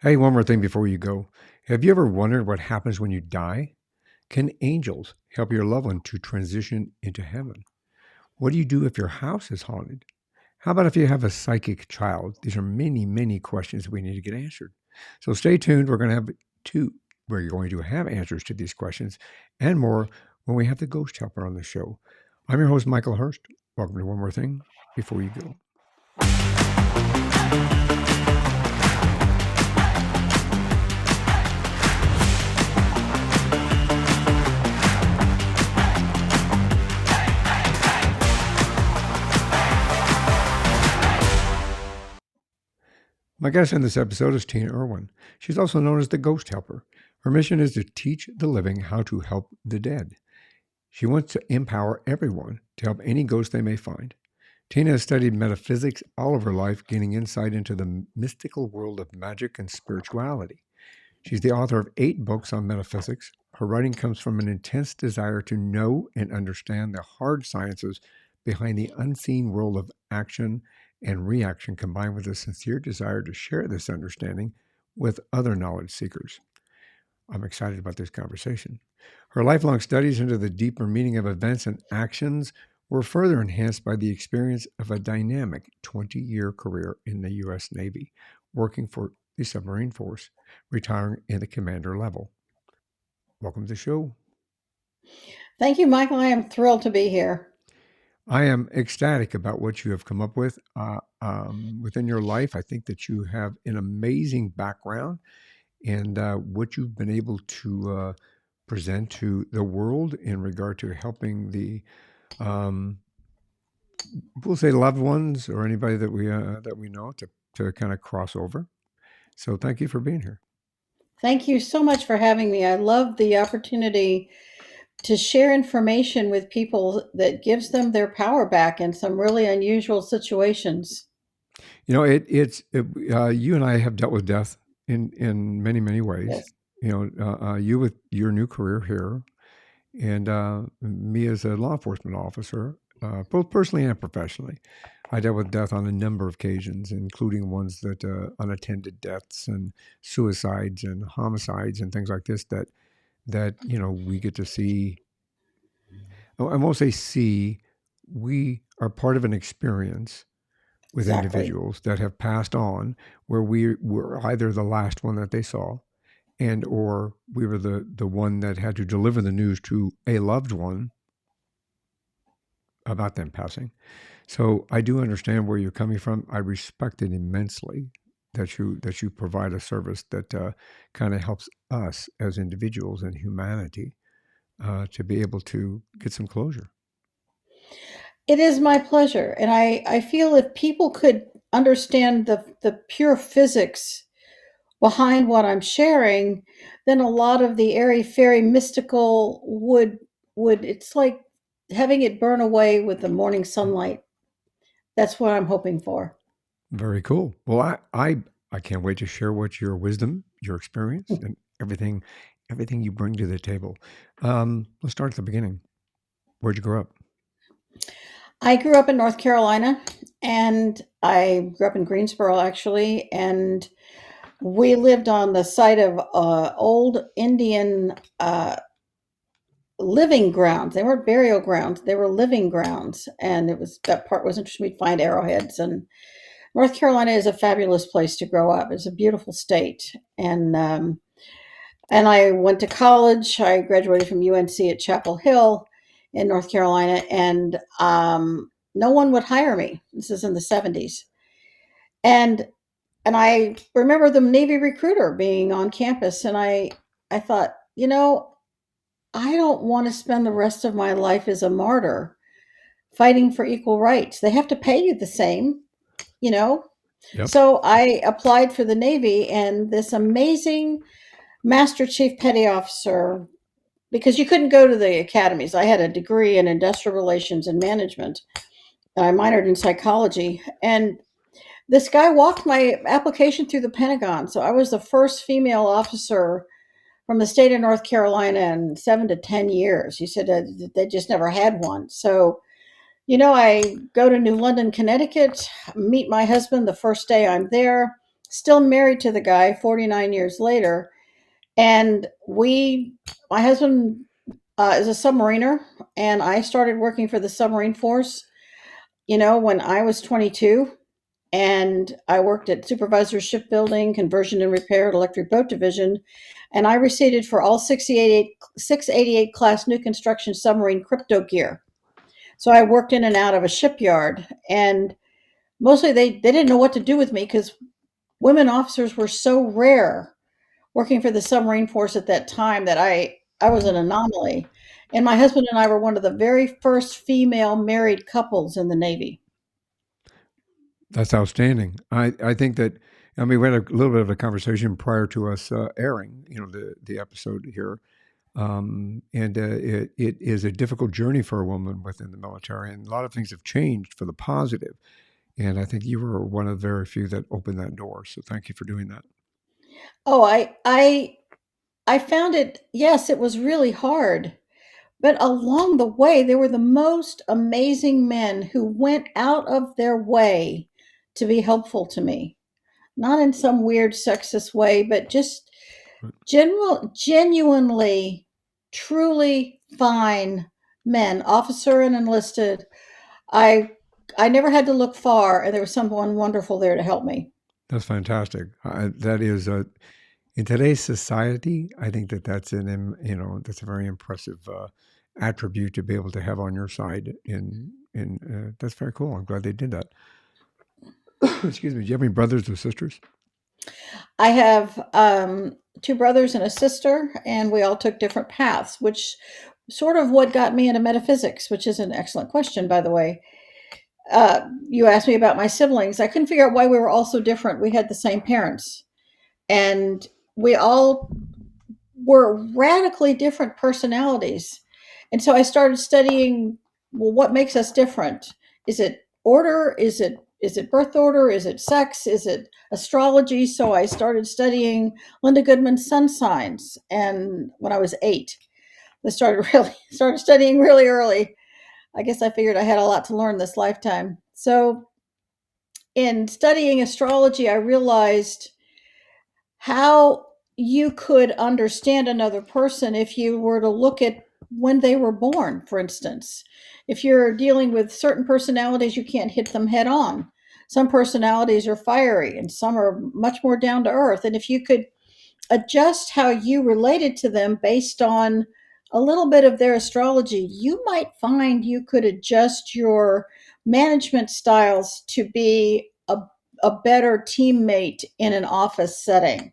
Hey, one more thing before you go. Have you ever wondered what happens when you die? Can angels help your loved one to transition into heaven? What do you do if your house is haunted? How about if you have a psychic child? These are many, many questions we need to get answered. So stay tuned. Two. We're going to have answers to these questions and more when we have the ghost helper on the show. I'm your host, Michael Hurst. Welcome to One More Thing Before You Go. My guest in this episode is Tina Irwin. She's also known as the Ghost Helper. Her mission is to teach the living how to help the dead. She wants to empower everyone to help any ghost they may find. Tina has studied metaphysics all of her life, gaining insight into the mystical world of magic and spirituality. She's the author of 8 books on metaphysics. Her writing comes from an intense desire to know and understand the hard sciences behind the unseen world of action and reaction, combined with a sincere desire to share this understanding with other knowledge seekers. I'm excited about this conversation. Her lifelong studies into the deeper meaning of events and actions were further enhanced by the experience of a dynamic 20-year career in the U.S. Navy, working for the submarine force, retiring at the commander level. Welcome to the show. Thank you, Michael. I am thrilled to be here. I am ecstatic about what you have come up with within your life. I think that you have an amazing background and what you've been able to present to the world in regard to helping the um, we'll say loved ones or anybody that we know to kind of cross over. So thank you for being here. Thank you so much for having me. I love the opportunity to share information with people that gives them their power back in some really unusual situations. You know, you and I have dealt with death in many many ways. Yes. You know, you with your new career here, and me as a law enforcement officer, both personally and professionally. I dealt with death on a number of occasions, including ones that unattended deaths and suicides and homicides and things like this that we get to see. I won't say see. We are part of an experience with Exactly. individuals that have passed on where we were either the last one that they saw and or we were the one that had to deliver the news to a loved one about them passing. So I do understand where you're coming from. I respect it immensely that you provide a service that kind of helps us as individuals and humanity to be able to get some closure. It is my pleasure. And I feel if people could understand the pure physics behind what I'm sharing, then a lot of the airy fairy mystical would it's like having it burn away with the morning sunlight. That's what I'm hoping for. Very cool. Well, I can't wait to share what your wisdom, your experience, and everything you bring to the table. Let's start at the beginning. Where'd you grow up? I grew up in North Carolina, and I grew up in Greensboro actually, and we lived on the site of old Indian living grounds. They weren't burial grounds; they were living grounds, and it was that part was interesting. We'd find arrowheads, and North Carolina is a fabulous place to grow up. It's a beautiful state, and I went to college. I graduated from UNC at Chapel Hill in North Carolina, and no one would hire me. This is in the 70s. And I remember the Navy recruiter being on campus, and I thought, I don't want to spend the rest of my life as a martyr fighting for equal rights. They have to pay you the same, you know. Yep. So I applied for the Navy, and this amazing Master Chief Petty Officer, because you couldn't go to the academies. I had a degree in industrial relations and management, and I minored in psychology. And this guy walked my application through the Pentagon. So I was the first female officer from the state of North Carolina in 7 to 10 years. He said they just never had one. So, I go to New London, Connecticut, meet my husband the first day I'm there. still married to the guy 49 years later. And my husband is a submariner, and I started working for the submarine force, when I was 22. And I worked at supervisor shipbuilding, conversion and repair at Electric Boat Division. And I received for all 688 class new construction submarine crypto gear. So I worked in and out of a shipyard. And mostly they didn't know what to do with me because women officers were so rare working for the submarine force at that time that I was an anomaly. And my husband and I were one of the very first female married couples in the Navy. That's outstanding. I think that, I mean, we had a little bit of a conversation prior to us airing, the episode here. And it is a difficult journey for a woman within the military, and a lot of things have changed for the positive. And I think you were one of the very few that opened that door. So thank you for doing that. Oh, I found it, yes, it was really hard. But along the way, there were the most amazing men who went out of their way to be helpful to me. Not in some weird sexist way, but just genuinely, truly fine men, officer and enlisted. I I never had to look far, and there was someone wonderful there to help me. That's fantastic. That is in today's society. I think that that's a very impressive attribute to be able to have on your side. In that's very cool. I'm glad they did that. Excuse me. Do you have any brothers or sisters? I have two brothers and a sister, and we all took different paths, which sort of what got me into metaphysics, which is an excellent question, by the way. You asked me about my siblings. I couldn't figure out why we were all so different. We had the same parents, and we all were radically different personalities. And so I started studying, well, what makes us different? Is it order? Is it birth order? Is it sex? Is it astrology? So I started studying Linda Goodman's sun signs, and when I was 8, I started studying really early. I guess I figured I had a lot to learn this lifetime. So in studying astrology, I realized how you could understand another person if you were to look at when they were born, for instance. If you're dealing with certain personalities, you can't hit them head on. Some personalities are fiery and some are much more down to earth. And if you could adjust how you related to them based on a little bit of their astrology, you might find you could adjust your management styles to be a better teammate in an office setting.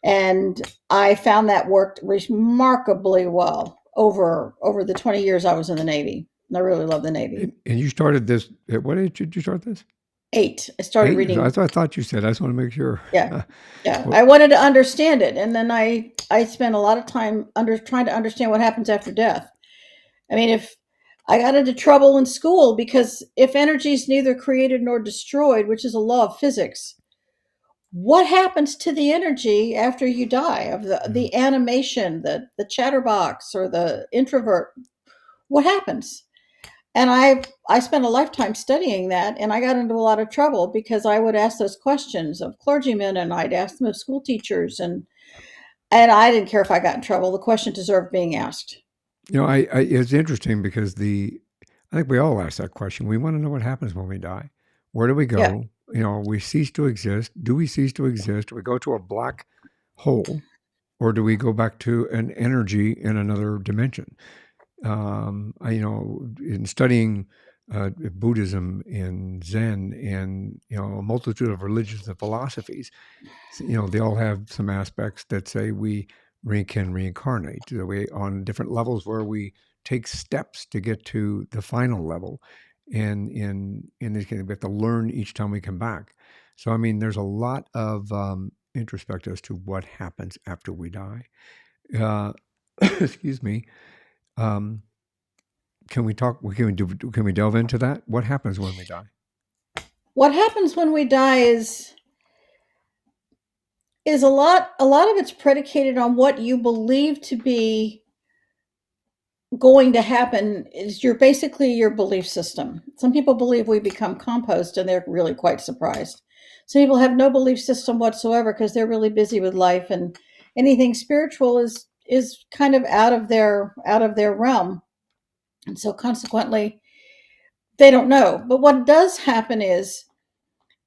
And I found that worked remarkably well over the 20 years I was in the Navy. I really love the Navy. And you started this. At what age did you start this? 8. I started 8. reading. I thought you said. I just want to make sure. Yeah, yeah. Well, I wanted to understand it, and then I spent a lot of time trying to understand what happens after death. I mean, if I got into trouble in school because if energy is neither created nor destroyed, which is a law of physics, what happens to the energy after you die of the animation, the chatterbox or the introvert? What happens? And I spent a lifetime studying that, and I got into a lot of trouble because I would ask those questions of clergymen, and I'd ask them of school teachers, and I didn't care if I got in trouble. The question deserved being asked. it's interesting because I think we all ask that question. We want to know what happens when we die. Where do we Yeah. go? We cease to exist. Do we cease to exist? Do we go to a black hole, or do we go back to an energy in another dimension? In studying Buddhism and Zen and a multitude of religions and philosophies, they all have some aspects that say we can reincarnate. That we on different levels where we take steps to get to the final level, and in this case, we have to learn each time we come back. So I mean, there's a lot of introspect as to what happens after we die. Uh, excuse me. Um, can we talk? Can we delve into that? What happens when we die? What happens when we die is a lot of it's predicated on what you believe to be going to happen is your belief system. Some people believe we become compost and they're really quite surprised. Some people have no belief system whatsoever because they're really busy with life, and anything spiritual is kind of out of their realm. And so consequently, they don't know. But what does happen is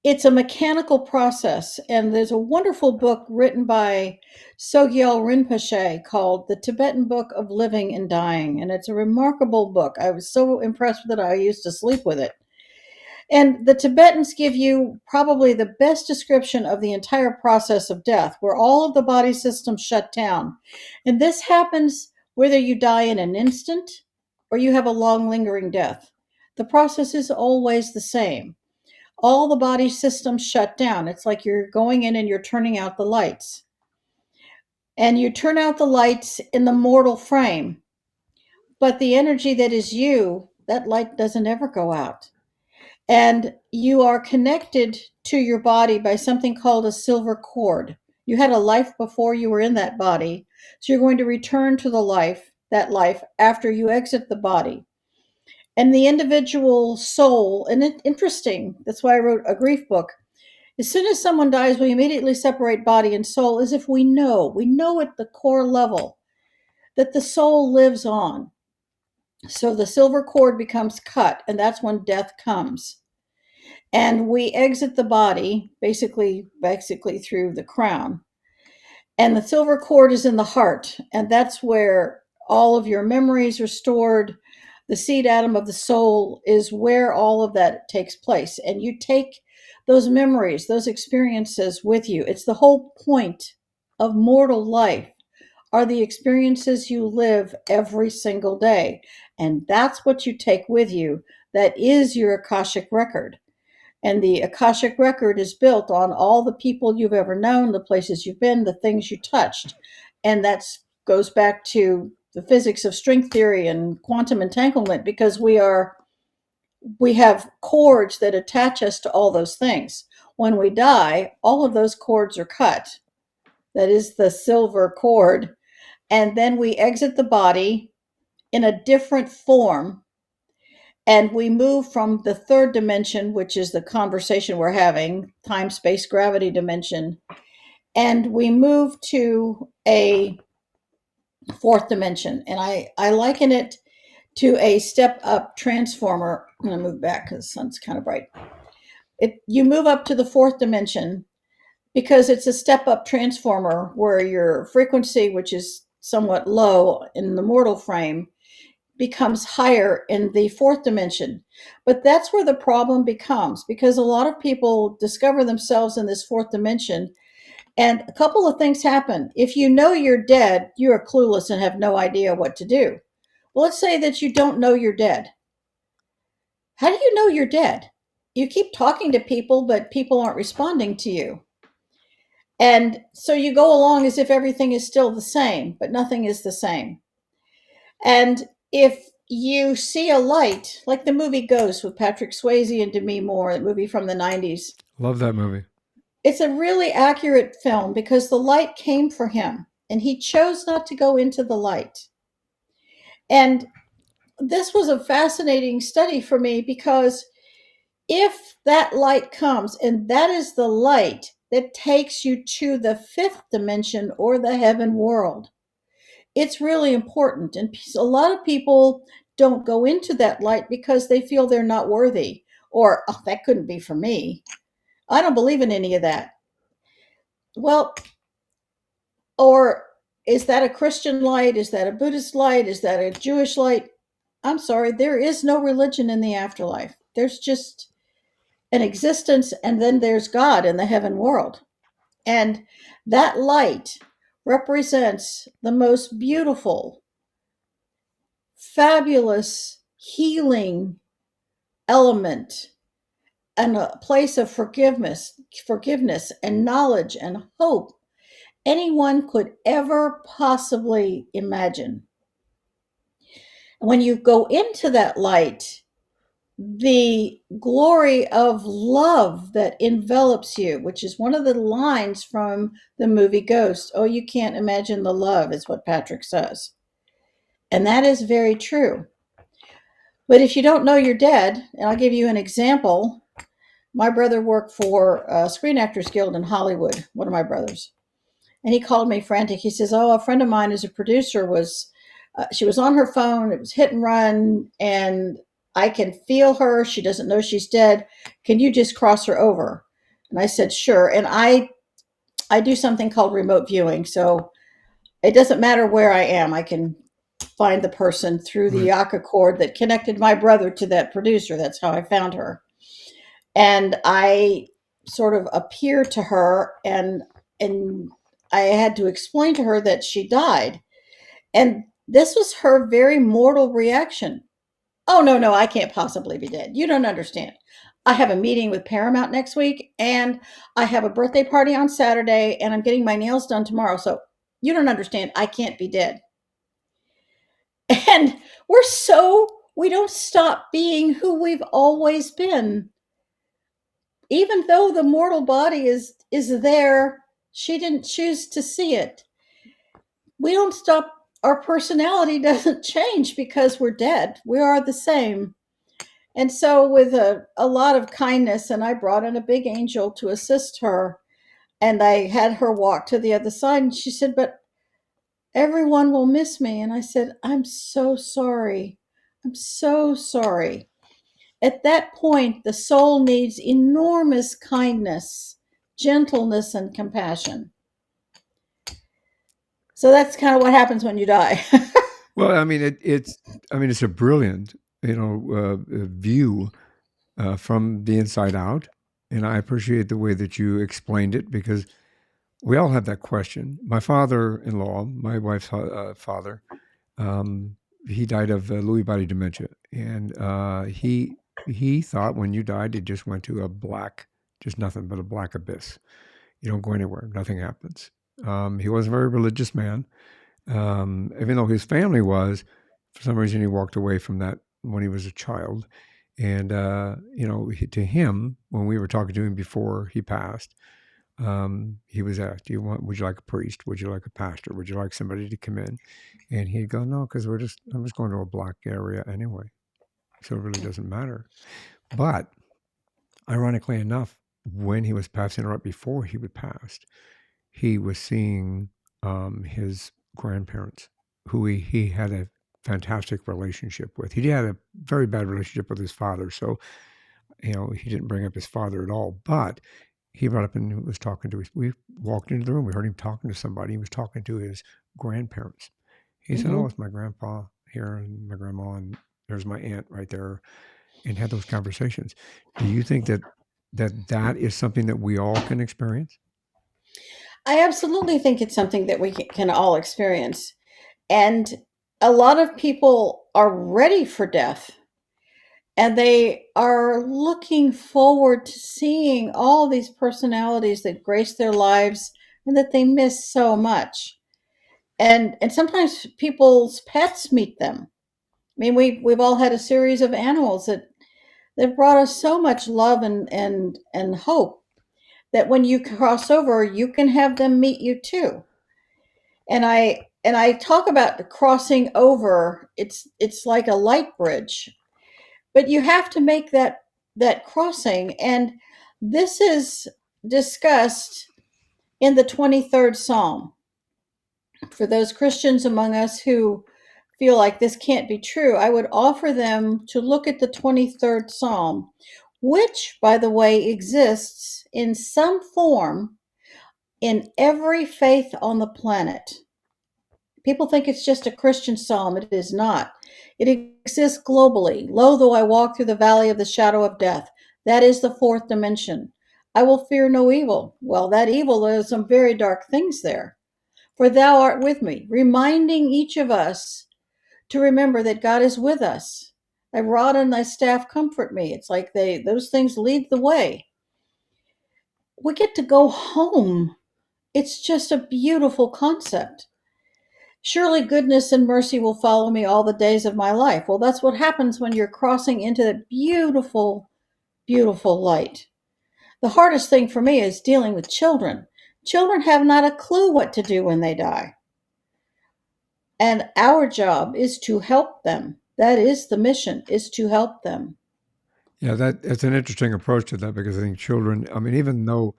it's a mechanical process. And there's a wonderful book written by Sogyal Rinpoche called The Tibetan Book of Living and Dying. And it's a remarkable book. I was so impressed with it, I used to sleep with it. And the Tibetans give you probably the best description of the entire process of death, where all of the body systems shut down. And this happens whether you die in an instant or you have a long lingering death. The process is always the same. All the body systems shut down. It's like you're going in and you're turning out the lights. And you turn out the lights in the mortal frame, but the energy that is you, that light doesn't ever go out. And you are connected to your body by something called a silver cord. You had a life before you were in that body, so you're going to return to that life after you exit the body. And the individual soul, and interesting, that's why I wrote a grief book. As soon as someone dies, we immediately separate body and soul as if we know at the core level that the soul lives on. So the silver cord becomes cut, and that's when death comes. And we exit the body basically through the crown. And the silver cord is in the heart, and that's where all of your memories are stored. The seed atom of the soul is where all of that takes place, and you take those memories, those experiences with you. It's the whole point of mortal life, are the experiences you live every single day, and that's what you take with you. That is your Akashic record. And the Akashic record is built on all the people you've ever known, the places you've been, the things you touched. And that goes back to the physics of string theory and quantum entanglement, because we have cords that attach us to all those things. When we die, all of those cords are cut. That is the silver cord. And then we exit the body in a different form, and we move from the third dimension, which is the conversation we're having, time, space, gravity dimension, and we move to a fourth dimension. And I liken it to a step up transformer. I'm going to move back because the sun's kind of bright. You move up to the fourth dimension because it's a step up transformer where your frequency, which is somewhat low in the mortal frame, becomes higher in the fourth dimension. But that's where the problem becomes, because a lot of people discover themselves in this fourth dimension, and a couple of things happen. If you know you're dead, you are clueless and have no idea what to do. Well, let's say that you don't know you're dead. How do you know you're dead? You keep talking to people, but people aren't responding to you. And so you go along as if everything is still the same, but nothing is the same. And if you see a light, like the movie Ghost with Patrick Swayze and Demi Moore, the movie from the 90s, Love that movie. it's a really accurate film because the light came for him and he chose not to go into the light. And this was a fascinating study for me, because if that light comes, and that is the light that takes you to the fifth dimension or the heaven world, it's really important. And a lot of people don't go into that light because they feel they're not worthy, or, oh, that couldn't be for me. I don't believe in any of that. Well, or is that a Christian light? Is that a Buddhist light? Is that a Jewish light? I'm sorry, there is no religion in the afterlife. There's just an existence, and then there's God in the heaven world. And that light represents the most beautiful, fabulous, healing element, and a place of forgiveness and knowledge and hope anyone could ever possibly imagine. When you go into that light, the glory of love that envelops you, which is one of the lines from the movie Ghost. Oh, you can't imagine the love, is what Patrick says. And that is very true. But if you don't know you're dead, and I'll give you an example. My brother worked for Screen Actors Guild in Hollywood, one of my brothers. And he called me frantic. He says, "Oh, a friend of mine who's a producer she was on her phone. It was hit and run, and I can feel her. She doesn't know she's dead. Can you just cross her over?" And I said, "Sure." And I do something called remote viewing, so it doesn't matter where I am. I can find the person through the Right. Yaka cord that connected my brother to that producer. That's how I found her. And I sort of appeared to her, and I had to explain to her that she died. And this was her very mortal reaction. "Oh, no, no, I can't possibly be dead. You don't understand. I have a meeting with Paramount next week, and I have a birthday party on Saturday, and I'm getting my nails done tomorrow. So you don't understand. I can't be dead." And we don't stop being who we've always been. Even though the mortal body is there, she didn't choose to see it. We don't stop. Our personality doesn't change because we're dead. We are the same. And so, with a lot of kindness, and I brought in a big angel to assist her, and I had her walk to the other side. And she said, "But everyone will miss me." And I said, "I'm so sorry. I'm so sorry." At that point, the soul needs enormous kindness, gentleness, and compassion. So that's kind of what happens when you die. Well, I mean, it's a brilliant, view from the inside out, and I appreciate the way that you explained it because we all have that question. My father-in-law, my wife's father, um, he died of Lewy body dementia, and he thought when you died, it just went to a black, just nothing but a black abyss. You don't go anywhere, nothing happens. He was a very religious man, even though his family was. For some reason, he walked away from that when he was a child. And to him, when we were talking to him before he passed, he was asked, would you like a priest? Would you like a pastor? Would you like somebody to come in?" And he'd go, "No, because I'm just going to a black area anyway. So it really doesn't matter." But ironically enough, when he was passing, or right before he would pass, he was seeing his grandparents, who he had a fantastic relationship with. He had a very bad relationship with his father, so he didn't bring up his father at all. But he brought up and was talking to his. We walked into the room. We heard him talking to somebody. He was talking to his grandparents. He said, "Oh, Mm-hmm. it's my grandpa here and my grandma, and there's my aunt right there," and had those conversations. Do you think that is something that we all can experience? I absolutely think it's something that we can all experience. And a lot of people are ready for death, and they are looking forward to seeing all these personalities that grace their lives and that they miss so much. And sometimes people's pets meet them. I mean, we've all had a series of animals that brought us so much love and hope that when you cross over, you can have them meet you too. And I talk about the crossing over. It's like a light bridge, but you have to make that crossing. And this is discussed in the 23rd Psalm. For those Christians among us who feel like this can't be true, I would offer them to look at the 23rd Psalm, which, by the way, exists in some form in every faith on the planet. People think it's just a Christian psalm. It is not. It exists globally. "Lo, though I walk through the valley of the shadow of death." That is the fourth dimension. "I will fear no evil." Well, that evil, there's some very dark things there. "For thou art with me," reminding each of us to remember that God is with us. "Thy rod and thy staff comfort me." It's like those things lead the way. We get to go home. It's just a beautiful concept. "Surely goodness and mercy will follow me all the days of my life." Well, that's what happens when you're crossing into the beautiful, beautiful light. The hardest thing for me is dealing with children. Children have not a clue what to do when they die. And our job is to help them. That is the mission, is to help them. Yeah, that's an interesting approach to that because I think children. I mean, even though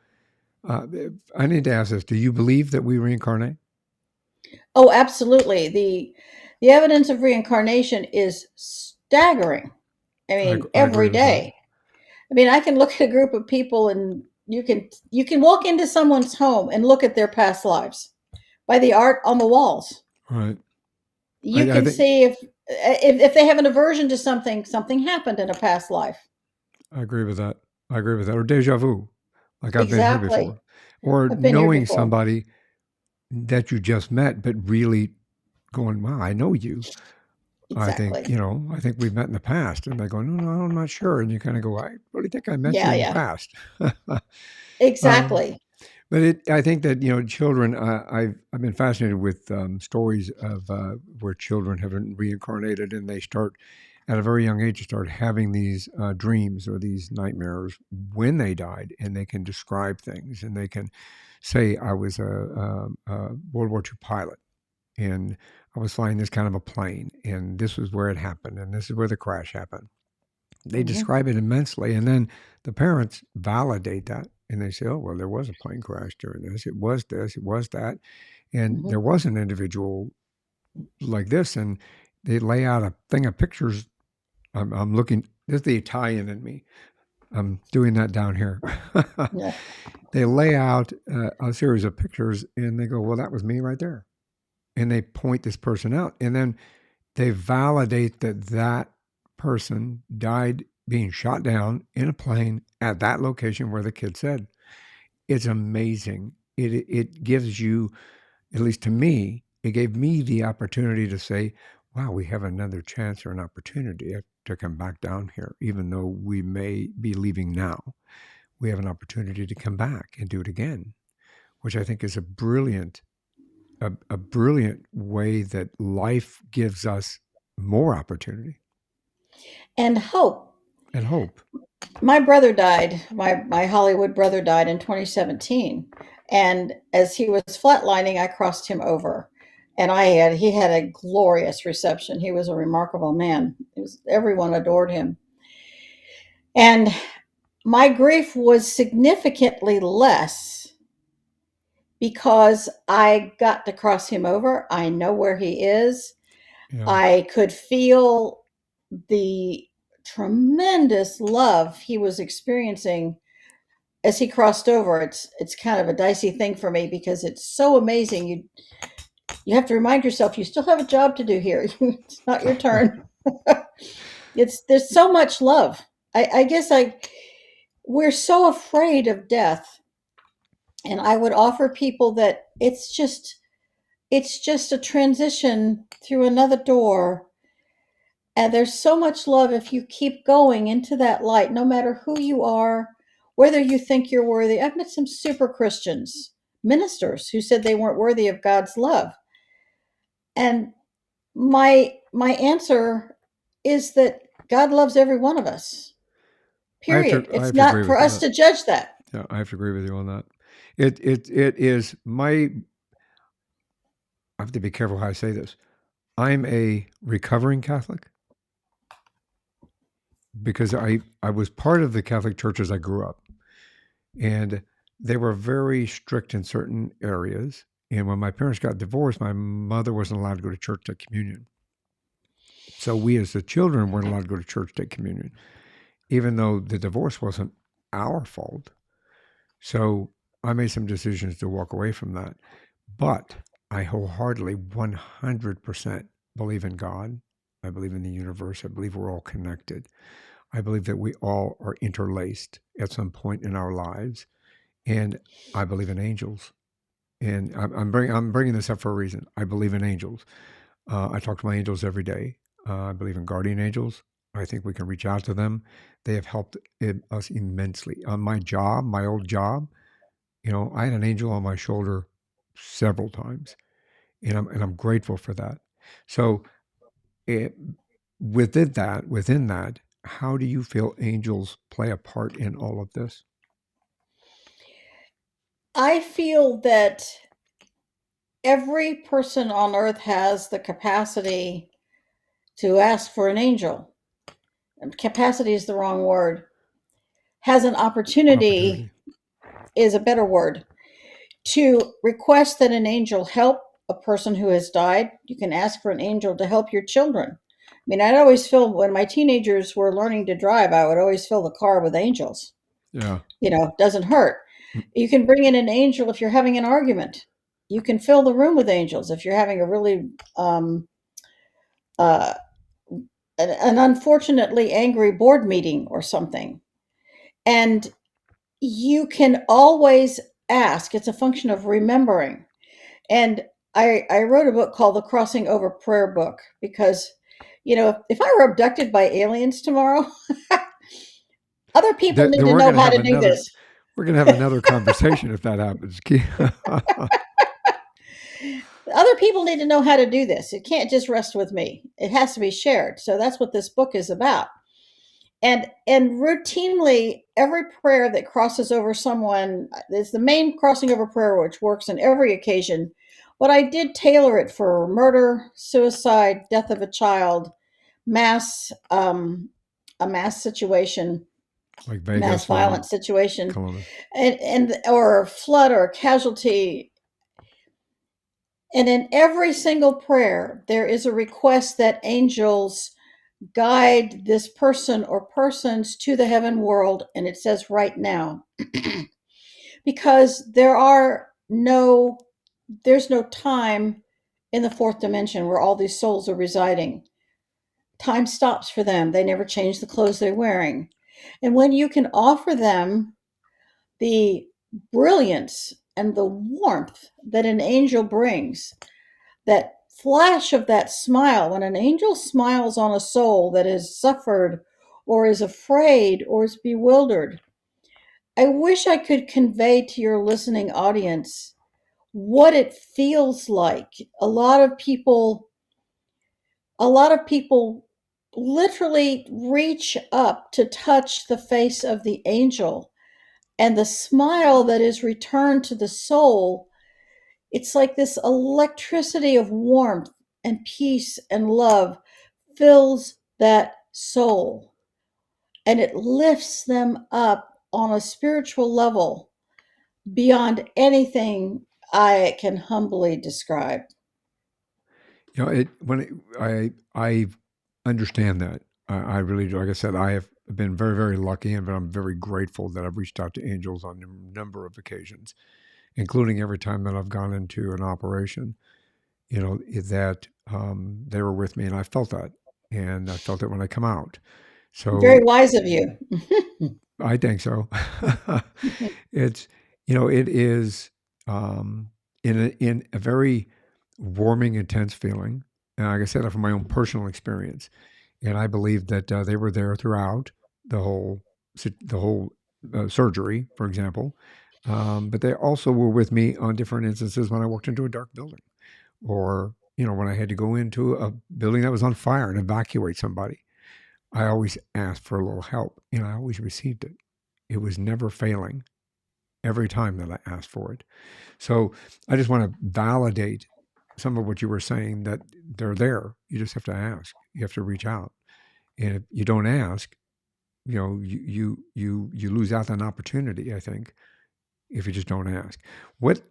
uh, I need to ask this: do you believe that we reincarnate? Oh, absolutely. The evidence of reincarnation is staggering. I mean, I agree every with that. day. I mean, I can look at a group of people and you can walk into someone's home and look at their past lives by the art on the walls. Right. You I can think see if they have an aversion to something, something happened in a past life. I agree with that. I agree with that. Or deja vu, like I've been here Exactly. before, or I've been here knowing before. somebody that you just met, but really going, "Wow, I know you." I think, Exactly. I think we've met in the past. And they go, no, no, I'm not sure. And you kind of go, I really think I met you Yeah, in the yeah. past. um, Exactly. but I think that, children, I've been fascinated with stories of where children have been reincarnated and they start at a very young age to start having these dreams or these nightmares when they died, and they can describe things and they can say, I was a World War II pilot and I was flying this kind of a plane, and this was where it happened, and this is where the crash happened. They Hmm. describe it immensely, and then the parents validate that, and they say, "Oh, well, there was a plane crash during this. It was this. It was that, and Hmm. there was an individual like this." And they lay out a thing of pictures. I'm looking. This is the Italian in me. I'm doing that down here. Yeah. They lay out a series of pictures, and they go, "Well, that was me right there." And they point this person out, and then they validate that that person died being shot down in a plane at that location where the kid said. It's amazing. It gives you, at least to me, it gave me the opportunity to say, wow, we have another chance or an opportunity to come back down here, even though we may be leaving now. We have an opportunity to come back and do it again, which I think is a brilliant way that life gives us more opportunity And hope. and hope. My brother died. My Hollywood brother died in 2017, and as he was flatlining, I crossed him over, and he had a glorious reception. He was a remarkable man. Everyone adored him, and my grief was significantly less because I got to cross him over. I know where he is. Yeah. I could feel the tremendous love he was experiencing as he crossed over. It's kind of a dicey thing for me because it's so amazing. You have to remind yourself you still have a job to do here. It's not your turn. It's There's so much love. I guess I we're so afraid of death, and I would offer people that it's just a transition through another door. And there's so much love if you keep going into that light, no matter who you are, whether you think you're worthy. I've met some super Christians, ministers, who said they weren't worthy of God's love. And my answer is that God loves every one of us. Period. I It's have to agree not for with us that. to judge that. Yeah, I have to agree with you on that. It is my. I have to be careful how I say this. I'm a recovering Catholic because I was part of the Catholic Church as I grew up, and they were very strict in certain areas. And when my parents got divorced, my mother wasn't allowed to go to church to communion. So we as the children weren't allowed to go to church to communion, even though the divorce wasn't our fault. So I made some decisions to walk away from that. But I wholeheartedly 100% believe in God. I believe in the universe. I believe we're all connected. I believe that we all are interlaced at some point in our lives. And I believe in angels. And I'm bringing this up for a reason. I believe in angels. I talk to my angels every day. I believe in guardian angels. I think we can reach out to them. They have helped us immensely. On my job, my old job, I had an angel on my shoulder several times, and I'm grateful for that. So, it, within that, how do you feel angels play a part in all of this? I feel that every person on earth has the capacity to ask for an angel. capacity is the wrong word, has an opportunity, Opportunity. is a better word, to request that an angel help a person who has died. You can ask for an angel to help your children. I mean, I'd always fill, when my teenagers were learning to drive, I would always fill the car with angels. Yeah. It doesn't hurt. You can bring in an angel if you're having an argument. You can fill the room with angels if you're having a really uh, an unfortunately angry board meeting or something. And you can always ask. It's a function of remembering. And I wrote a book called The Crossing Over Prayer Book because, if I were abducted by aliens tomorrow, other people need Then to we're know going to how have to do another. this. We're going to have another conversation if that happens. Other people need to know how to do this. It can't just rest with me. It has to be shared. So that's what this book is about. And routinely, every prayer that crosses over someone is the main crossing over prayer, which works in every occasion. But I did tailor it for murder, suicide, death of a child, mass a mass situation, Like mass Vegas or violence situation, Columbus. and or flood or casualty. And in every single prayer, there is a request that angels guide this person or persons to the heaven world, and it says right now, because there's no time in the fourth dimension where all these souls are residing. Time stops for them. They never change the clothes they're wearing. And when you can offer them the brilliance and the warmth that an angel brings, that flash of that smile, when an angel smiles on a soul that has suffered or is afraid or is bewildered, I wish I could convey to your listening audience what it feels like. A lot of people literally reach up to touch the face of the angel, and the smile that is returned to the soul, it's like this electricity of warmth and peace and love fills that soul, and it lifts them up on a spiritual level beyond anything I can humbly describe. I understand that. I really do. Like I said, I have been very, very lucky, and but I'm very grateful that I've reached out to angels on a number of occasions, including every time that I've gone into an operation. That they were with me, and I felt that, and I felt it when I come out. Very So wise of you. I think so. It's it is in a very warming, intense feeling. And like I said, from my own personal experience, and I believe that they were there throughout the whole surgery, for example. But they also were with me on different instances when I walked into a dark building, or when I had to go into a building that was on fire and evacuate somebody. I always asked for a little help, and I always received it. It was never failing every time that I asked for it. So I just want to validate some of what you were saying, that they're there. You just have to ask. You have to reach out. And if you don't ask, you lose out on opportunity, I think, if you just don't ask. What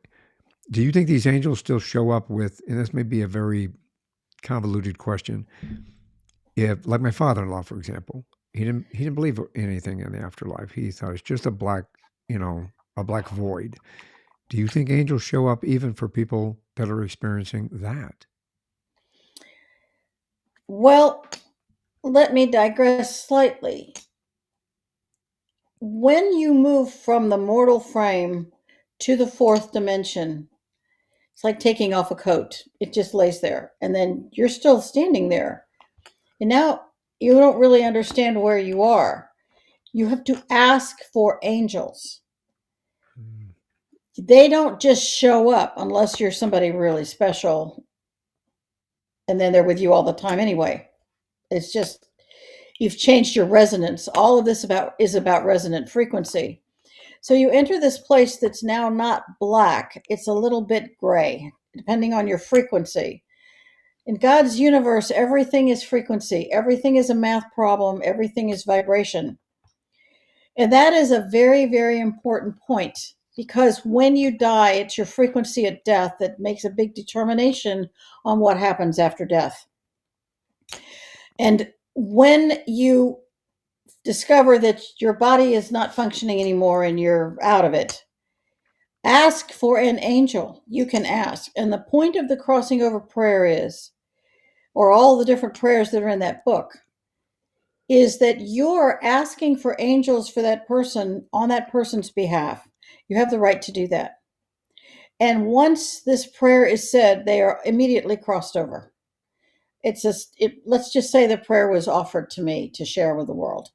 do you think these angels still show up with? And this may be a very convoluted question. If, like my father-in-law, for example, he didn't believe in anything in the afterlife. He thought it's just you know, a black void. Do you think angels show up even for people that are experiencing that? Well, let me digress slightly. When you move from the mortal frame to the fourth dimension, it's like taking off a coat. It just lays there, and then you're still standing there. And now you don't really understand where you are. You have to ask for angels. Mm. They don't just show up unless you're somebody really special, and then they're with you all the time anyway. It's just you've changed your resonance. All of this is about resonant frequency. So you enter this place that's now not black, it's a little bit gray, depending on your frequency. In God's universe, everything is frequency, everything is a math problem, everything is vibration. And that is a very, very important point because when you die, it's your frequency at death that makes a big determination on what happens after death. And when you discover that your body is not functioning anymore and you're out of it, ask for an angel. You can ask. And the point of the crossing over prayer is, or all the different prayers that are in that book, is that you're asking for angels for that person on that person's behalf. You have the right to do that. And once this prayer is said, they are immediately crossed over. Let's just say the prayer was offered to me to share with the world.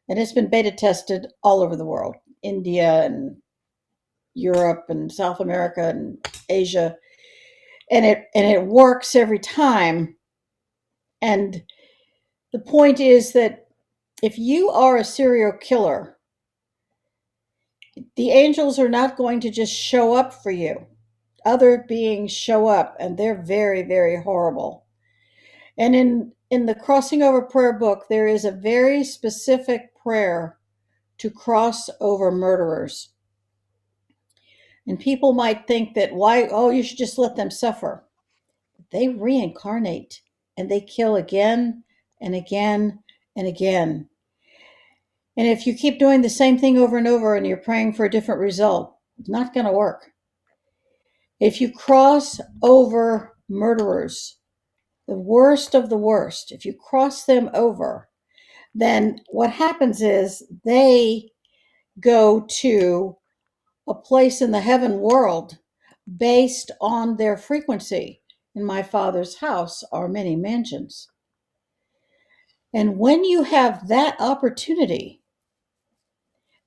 And it's been beta tested all over the world, India and Europe and South America and Asia. And it works every time. And the point is that if you are a serial killer, the angels are not going to just show up for you. Other beings show up, and they're very, very horrible. And in the Crossing Over Prayer book, there is a very specific prayer to cross over murderers. And people might think that you should just let them suffer. They reincarnate and they kill again and again and again. And if you keep doing the same thing over and over and you're praying for a different result, it's not going to work. If you cross over murderers, the worst of the worst, if you cross them over, then what happens is they go to a place in the heaven world based on their frequency. In my Father's house are many mansions. And when you have that opportunity,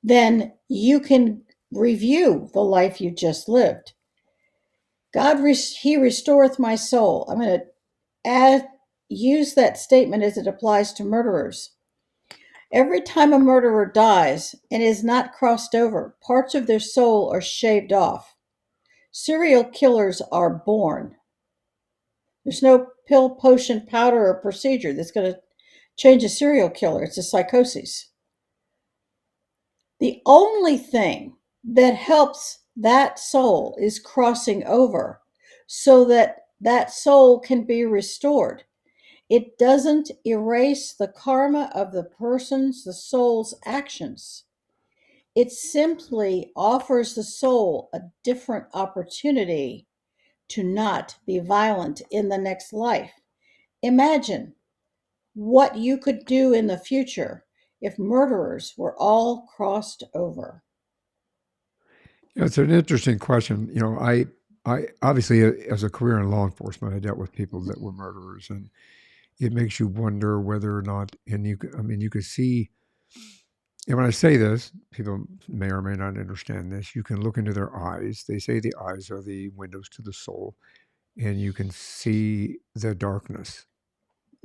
then you can review the life you just lived. He restoreth my soul. I'm going to use that statement as it applies to murderers. Every time a murderer dies and is not crossed over, parts of their soul are shaved off. Serial killers are born. There's no pill, potion, powder, or procedure that's going to change a serial killer. It's a psychosis. The only thing that helps that soul is crossing over so that that soul can be restored. It doesn't erase the karma of the soul's actions. It simply offers the soul a different opportunity to not be violent in the next life. Imagine what you could do in the future if murderers were all crossed over. It's an interesting question. I obviously, as a career in law enforcement, I dealt with people that were murderers, and it makes you wonder whether or not. And you could see. And when I say this, people may or may not understand this. You can look into their eyes. They say the eyes are the windows to the soul, and you can see the darkness.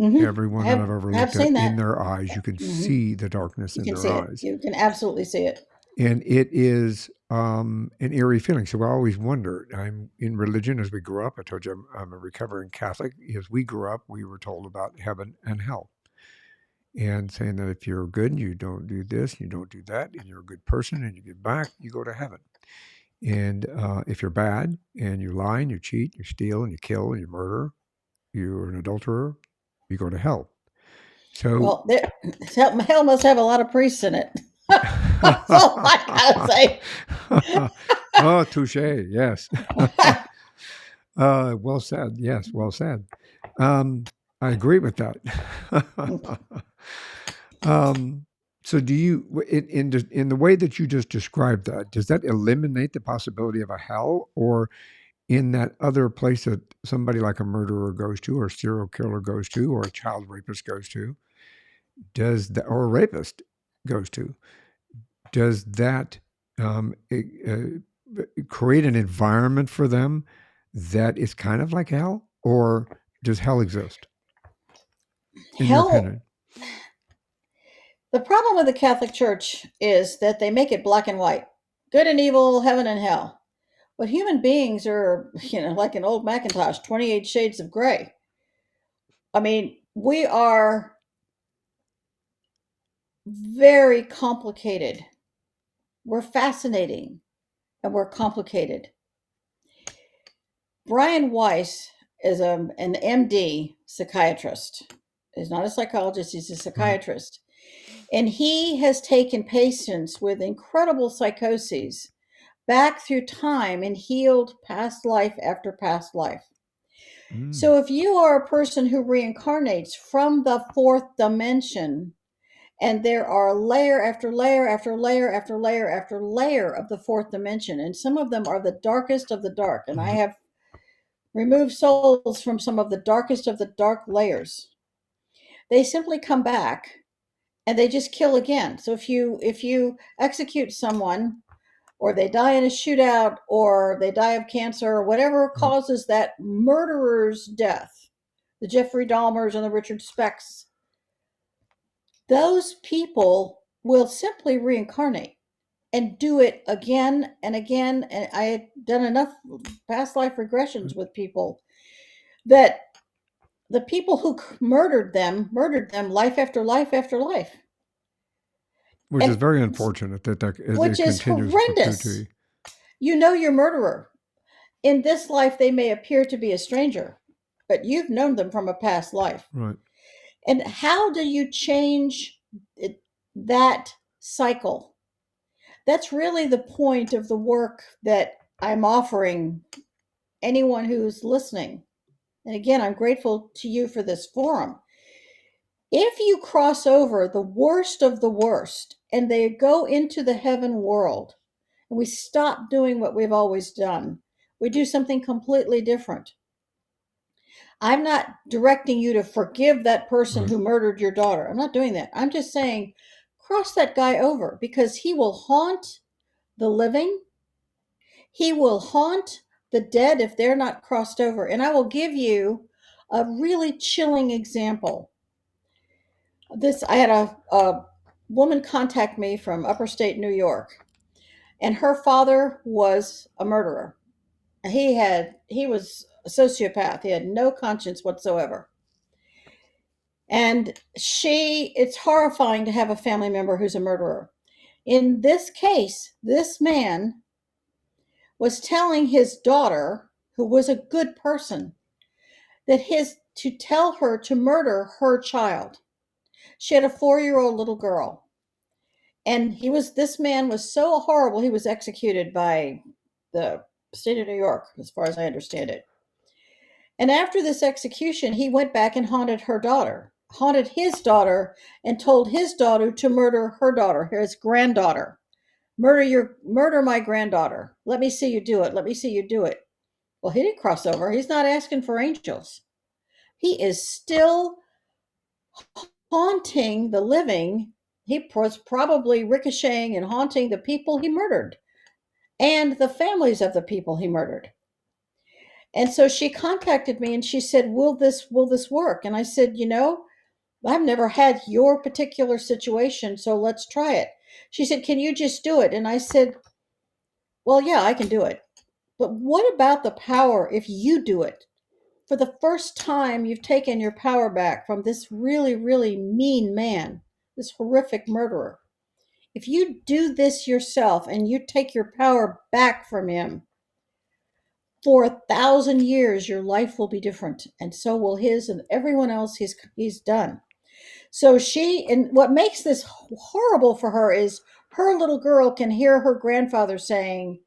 Mm-hmm. Everyone that I've ever looked at in their eyes, you can see the darkness in their eyes. You can absolutely see it. And it is an eerie feeling. So I always wonder, I'm in religion as we grew up. I told you I'm a recovering Catholic. As we grew up, we were told about heaven and hell. And saying that if you're good and you don't do this, you don't do that, and you're a good person and you give back, you go to heaven. And if you're bad and you lie and you cheat, you steal and you kill and you murder, you're an adulterer, you go to hell. So, hell must have a lot of priests in it. That's all I gotta say. Oh, touche. Yes. Well said. Yes, well said. I agree with that. So, do you, in the way that you just described that, does that eliminate the possibility of a hell, or in that other place that somebody like a murderer goes to, or a serial killer goes to, or a child rapist goes to, or a rapist goes to, does that create an environment for them that is kind of like hell, or does hell exist? In your opinion? The problem with the Catholic Church is that they make it black and white, good and evil, heaven and hell. But human beings are, like an old Macintosh, 28 shades of gray. I mean, we are very complicated. We're fascinating and we're complicated. Brian Weiss is an MD psychiatrist. He's not a psychologist, he's a Right. psychiatrist. And he has taken patients with incredible psychoses back through time and healed past life after past life. Mm. So if you are a person who reincarnates from the fourth dimension, and there are layer after layer after layer after layer after layer of the fourth dimension, and some of them are the darkest of the dark, and I Right. have removed souls from some of the darkest of the dark layers. They simply come back and they just kill again. So if you execute someone, or they die in a shootout, or they die of cancer, or whatever Right. causes that murderer's death, the Jeffrey Dahmers and the Richard Specks, those people will simply reincarnate and do it again and again. And I had done enough past life regressions Right. with people that the people who murdered them life after life after life. Which is And very unfortunate that which it is continues horrendous. perpetuity. You know your murderer. In this life, they may appear to be a stranger, but you've known them from a past life. Right. And how do you change it, that cycle? That's really the point of the work that I'm offering anyone who's listening. And again, I'm grateful to you for this forum. If you cross over the worst of the worst and they go into the heaven world, and we stop doing what we've always done, we do something completely different. I'm not directing you to forgive that person Right. who murdered your daughter. I'm not doing that. I'm just saying cross that guy over, because he will haunt the living. He will haunt the dead if they're not crossed over. And I will give you a really chilling example. I had a woman contact me from upper state New York, and her father was a murderer. He was a sociopath. He had no conscience whatsoever. And it's horrifying to have a family member who's a murderer. In this case, this man was telling his daughter, who was a good person, that his to tell her to murder her child. She had a 4-year-old little girl. And this man was so horrible, he was executed by the state of New York, as far as I understand it. And after this execution, he went back and haunted his daughter, and told his daughter to murder her daughter, his granddaughter. Murder my granddaughter. Let me see you do it. Let me see you do it. Well, he didn't cross over. He's not asking for angels. He is still haunting the living. He was probably ricocheting and haunting the people he murdered and the families of the people he murdered. And so she contacted me and she said, "Will this work?" And I said, "I've never had your particular situation, so let's try it." She said, "Can you just do it?" And I said, "Well, yeah, I can do it. But what about the power if you do it? For the first time, you've taken your power back from this really, really mean man, this horrific murderer. If you do this yourself and you take your power back from him, for 1,000 years, your life will be different, and so will his and everyone else he's done." So and what makes this horrible for her is her little girl can hear her grandfather saying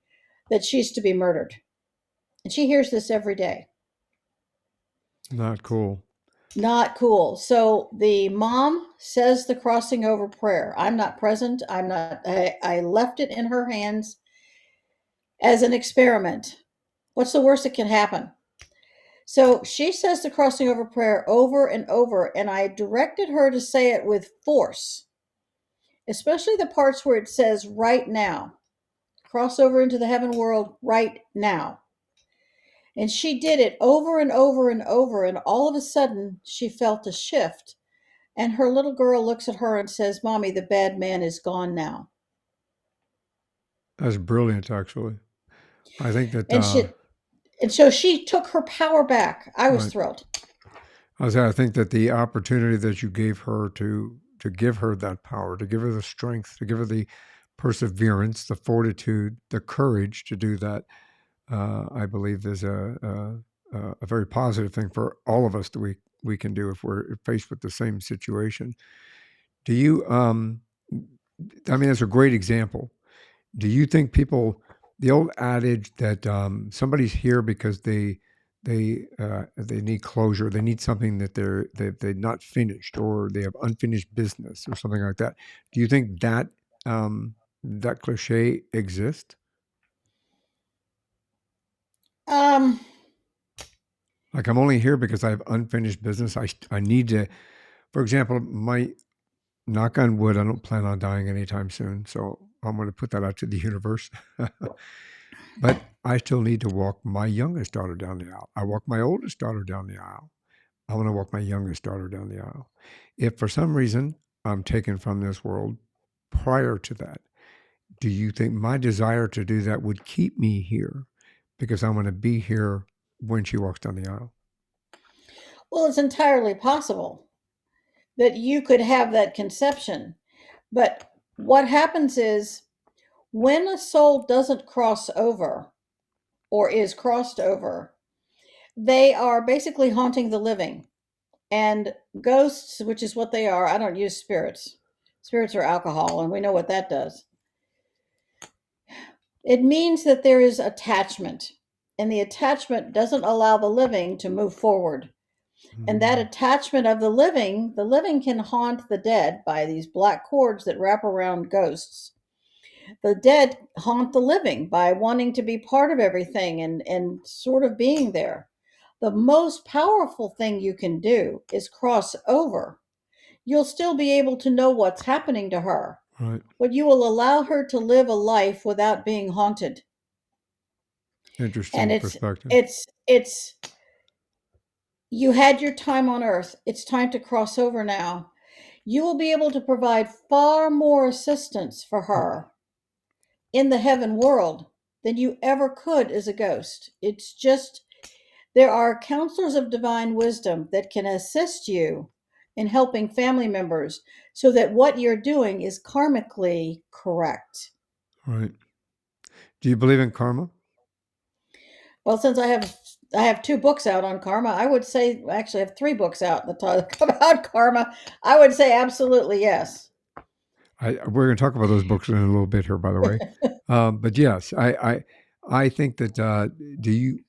that she's to be murdered. And she hears this every day. Not cool. Not cool. So the mom says the crossing over prayer. I'm not present. I left it in her hands as an experiment. What's the worst that can happen? So she says the crossing over prayer over and over, and I directed her to say it with force, especially the parts where it says right now. Cross over into the heaven world right now. And she did it over and over and over, and all of a sudden she felt a shift. And her little girl looks at her and says, "Mommy, the bad man is gone now." That's brilliant, actually. I think that And she and so she took her power back. I was right. thrilled. I think that the opportunity that you gave her to give her that power, to give her the strength, to give her the perseverance, the fortitude, the courage to do that, I believe is a very positive thing for all of us that we can do if we're faced with the same situation. Do you? I mean, that's a great example. Do you think people, the old adage that somebody's here because they need closure, they need something that they're not finished, or they have unfinished business or something like that. Do you think that that cliche exists? Um, Like, I'm only here because I have unfinished business. I need to, for example, my knock on wood, I don't plan on dying anytime soon. So I'm going to put that out to the universe. But I still need to walk my youngest daughter down the aisle. I walk my oldest daughter down the aisle. I want to walk my youngest daughter down the aisle. If for some reason I'm taken from this world prior to that, do you think my desire to do that would keep me here because I want to be here when she walks down the aisle? well, it's entirely possible that you could have that conception. But what happens is when a soul doesn't cross over or is crossed over, they are basically haunting the living. And ghosts, which is what they are, I don't use spirits. Spirits are alcohol, and we know what that does. It means that there is attachment, and the attachment doesn't allow the living to move forward. And that Mm, attachment of the living can haunt the dead by these black cords that wrap around ghosts. The dead haunt the living by wanting to be part of everything and sort of being there. The most powerful thing you can do is cross over. You'll still be able to know what's happening to her, right. but you will allow her to live a life without being haunted. And Interesting perspective. it's you had your time on earth. It's time to cross over now. You will be able to provide far more assistance for her in the heaven world than you ever could as a ghost. It's just there are counselors of divine wisdom that can assist you in helping family members so that what you're doing is karmically correct. Right. Do you believe in karma? Well, since I have two books out on karma, I would say actually I have three books out that talk about karma. I would say absolutely yes. We're going to talk about those books in a little bit here, by the way. But yes, I think that. Do you?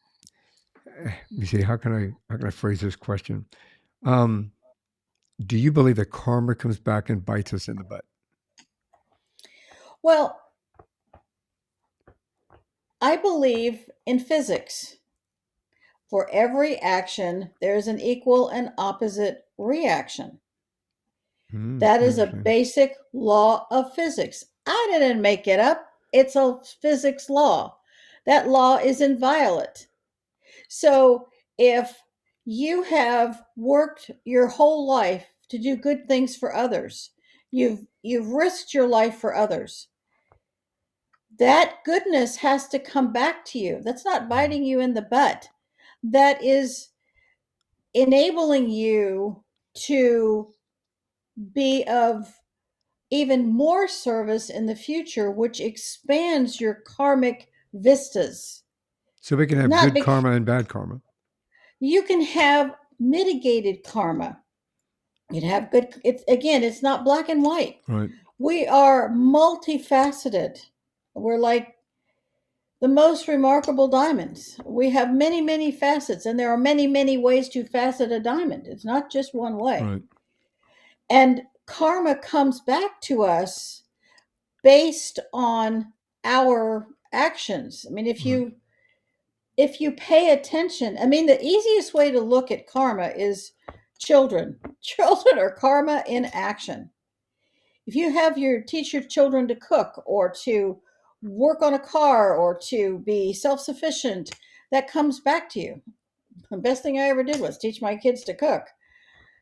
Let me see. How can I phrase this question? Um, do you believe that karma comes back and bites us in the butt? Well, I believe in physics. For every action, there's an equal and opposite reaction. That is a Interesting. basic law of physics. I didn't make it up. It's a physics law. That law is inviolate. So if you have worked your whole life to do good things for others, you've risked your life for others. That goodness has to come back to you. That's not Mm. biting you in the butt. That is enabling you to be of even more service in the future, which expands your karmic vistas. So we can have Not good be, karma and bad karma. you can have mitigated karma. You can have good. It's again, it's not black and white. Right. We are multifaceted. We're like the most remarkable diamonds. We have many, many facets, and there are many, many ways to facet a diamond. It's not just one way. Right. And karma comes back to us based on our actions. I mean, Right. if you pay attention, I mean, the easiest way to look at karma is children. Children are karma in action. If you have your teach your children to cook or to work on a car or to be self-sufficient, that comes back to you. The best thing I ever did was teach my kids to cook,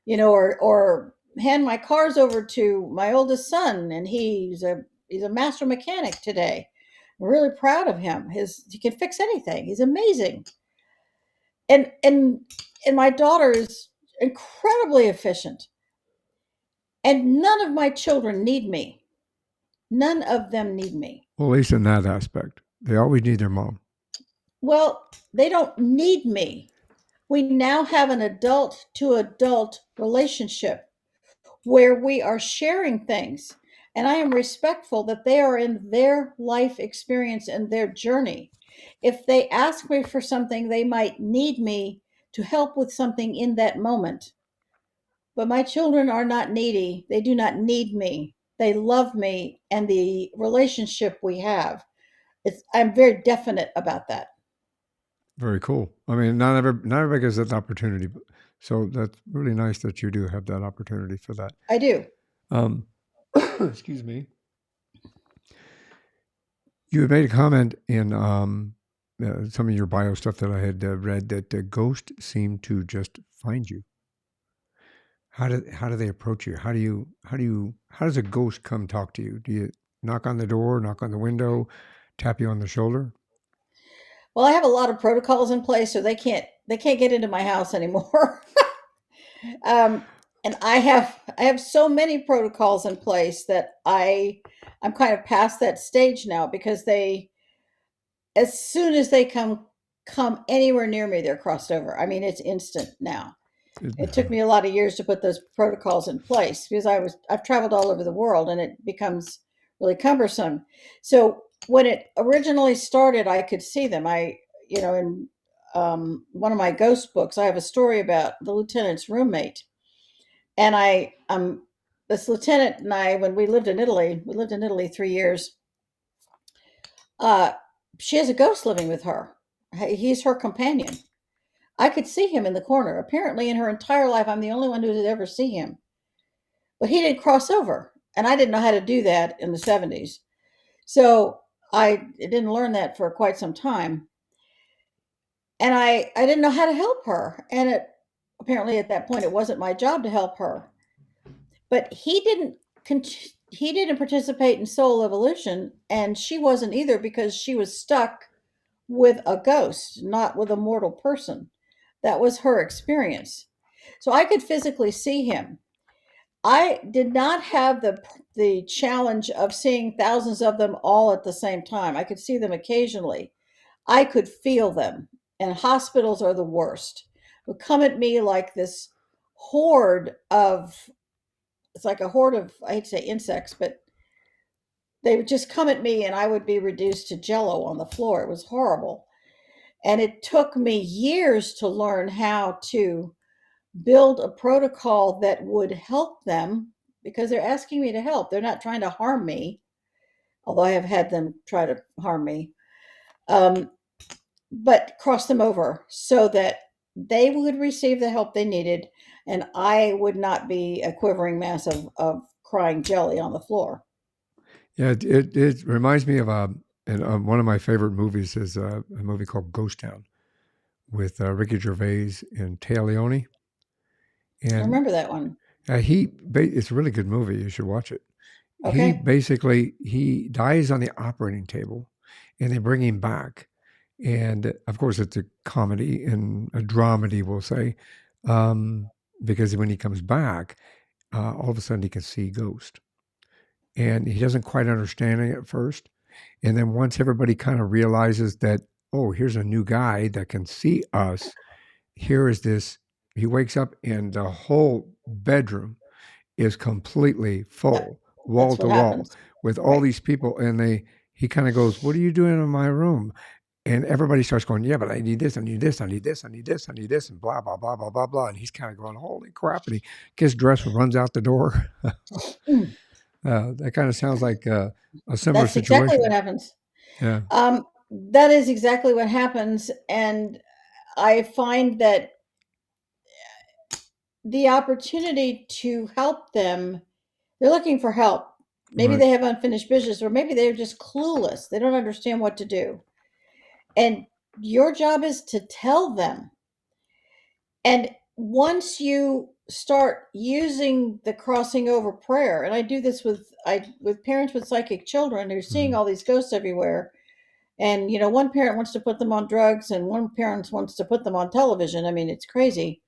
or hand my cars over to my oldest son, and he's a master mechanic today. I'm really proud of him. He can fix anything. He's amazing. And my daughter is incredibly efficient. And none of my children need me. None of them need me. Well, at least in that aspect, they always need their mom. Well, they don't need me. We now have an adult to adult relationship where we are sharing things. And I am respectful that they are in their life experience and their journey. If they ask me for something, they might need me to help with something in that moment. But my children are not needy. They do not need me. They love me and the relationship we have. I'm very definite about that. Very cool. I mean, not everybody gets that opportunity, so that's really nice that you do have that opportunity for that. I do. Um, excuse me. You had made a comment in some of your bio stuff that I had read that ghosts seem to just find you. How do they approach you? How does a ghost come talk to you? Do you knock on the door, knock on the window, tap you on the shoulder? Well, I have a lot of protocols in place, so they can't get into my house anymore. um, and I have so many protocols in place that I'm kind of past that stage now because they as soon as they come anywhere near me, they're crossed over. I mean, it's instant now. It took me a lot of years to put those protocols in place because I've traveled all over the world and it becomes really cumbersome. So when it originally started, I could see them. In one of my ghost books, I have a story about the lieutenant's roommate, and this lieutenant and I, when we lived in Italy 3 years. Uh, she has a ghost living with her. He's her companion. I could see him in the corner. Apparently, in her entire life, I'm the only one who did ever see him. But he didn't cross over, and I didn't know how to do that in the 70s. So I didn't learn that for quite some time, and I didn't know how to help her. And apparently, at that point, it wasn't my job to help her. But he didn't participate in soul evolution, and she wasn't either because she was stuck with a ghost, not with a mortal person. That was her experience. So I could physically see him. I did not have the challenge of seeing thousands of them all at the same time. I could see them occasionally. I could feel them. And hospitals are the worst. Would come at me like this horde of it's like a horde of I hate to say insects, but they would just come at me and I would be reduced to jello on the floor. It was horrible. And it took me years to learn how to build a protocol that would help them because they're asking me to help. They're not trying to harm me, although I have had them try to harm me, um, but cross them over so that they would receive the help they needed and I would not be a quivering mass of crying jelly on the floor. Yeah, it reminds me of one of my favorite movies is a movie called Ghost Town with Ricky Gervais and Taya Leone, I and remember that one. it's a really good movie. You should watch it. Okay. He dies on the operating table, and they bring him back, and of course it's a comedy and a dramedy, we'll say, um, because when he comes back, all of a sudden he can see ghosts, and he doesn't quite understand it at first. And then once everybody kind of realizes that, oh, here's a new guy that can see us, here is this, he wakes up and the whole bedroom is completely That, full, wall that's to what wall, happens. with all Right. these people. And he kind of goes, "What are you doing in my room?" And everybody starts going, "Yeah, but I need this, I need this, I need this, I need this, I need this," and blah, blah, blah, blah, blah, blah. And he's kind of going, "Holy crap." And he gets dressed and runs out the door. Mm, That kind of sounds like a similar that's exactly what situation. happens. Yeah. That is exactly what happens. And I find that the opportunity to help them, they're looking for help. Maybe Right. they have unfinished business, or maybe they're just clueless. They don't understand what to do. And your job is to tell them. And once you start using the crossing over prayer, and I do this with parents with psychic children who are seeing Mhm. all these ghosts everywhere. And one parent wants to put them on drugs, and one parent wants to put them on television. I mean, it's crazy.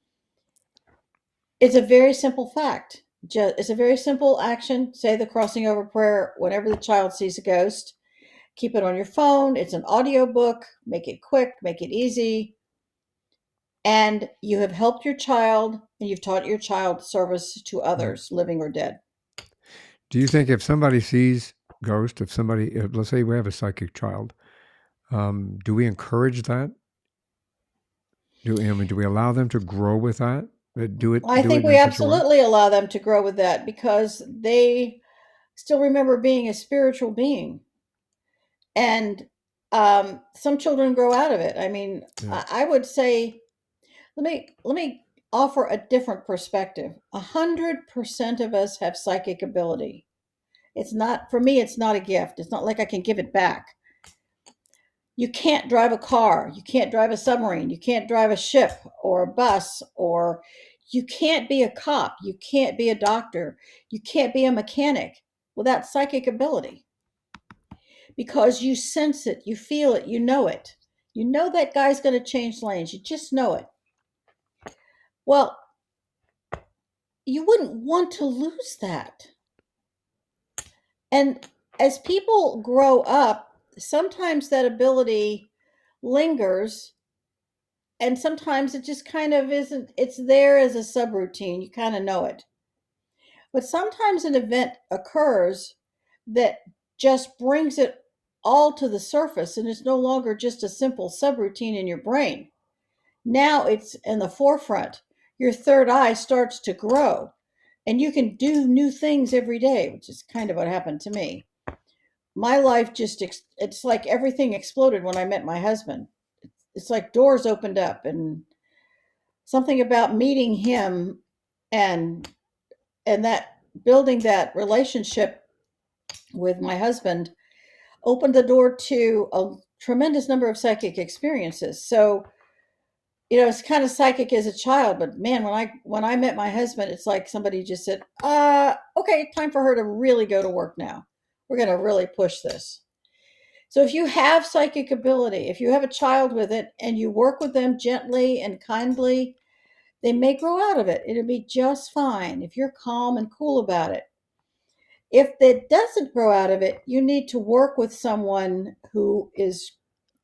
It's a very simple fact. It's a very simple action. Say the crossing over prayer whenever the child sees a ghost. Keep it on your phone. It's an audio book. Make it quick, make it easy. And you have helped your child and you've taught your child service to Right. others, living or dead. Do you think if somebody sees ghost, if let's say we have a psychic child, do we encourage that? Do we allow them to grow with that? I Do think it we in such a way? absolutely allow them to grow with that because they still remember being a spiritual being. And some children grow out of it. I mean, Yeah. I would say, let me offer a different perspective. 100% of us have psychic ability. It's not for me. It's not a gift. It's not like I can give it back. You can't drive a car. You can't drive a submarine. You can't drive a ship or a bus, or you can't be a cop. You can't be a doctor. You can't be a mechanic without psychic ability because you sense it, you feel it, you know it. You know that guy's going to change lanes. You just know it. Well, you wouldn't want to lose that. And as people grow up, sometimes that ability lingers and sometimes it just kind of isn't, it's there as a subroutine. You kind of know it. But sometimes an event occurs that just brings it all to the surface and it's no longer just a simple subroutine in your brain. Now it's in the forefront. Your third eye starts to grow and you can do new things every day, which is kind of what happened to me. My life just, it's like everything exploded when I met my husband. It's like doors opened up and something about meeting him and that building that relationship with my husband opened the door to a tremendous number of psychic experiences. So, it's kind of psychic as a child, but man, when I met my husband, it's like somebody just said, okay, time for her to really go to work now. We're going to really push this. So if you have psychic ability, if you have a child with it and you work with them gently and kindly, they may grow out of it. It'll be just fine if you're calm and cool about it. If it doesn't grow out of it, you need to work with someone who is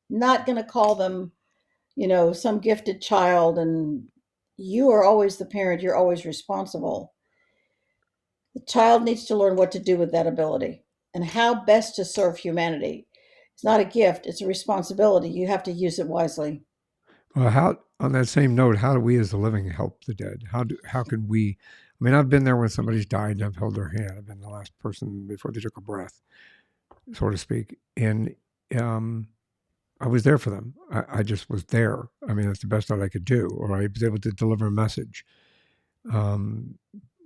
not going to call them, some gifted child and you are always the parent, you're always responsible. The child needs to learn what to do with that ability and how best to serve humanity. It's not a gift, it's a responsibility. You have to use it wisely. Well, how on that same note, how do we as the living help the dead? How can we? I mean, I've been there when somebody's died and I've held their hand. I've been the last person before they took a breath, so to speak, and um, I was there for them. I just was there. I mean, that's the best that I could do, or I was able to deliver a message. Um,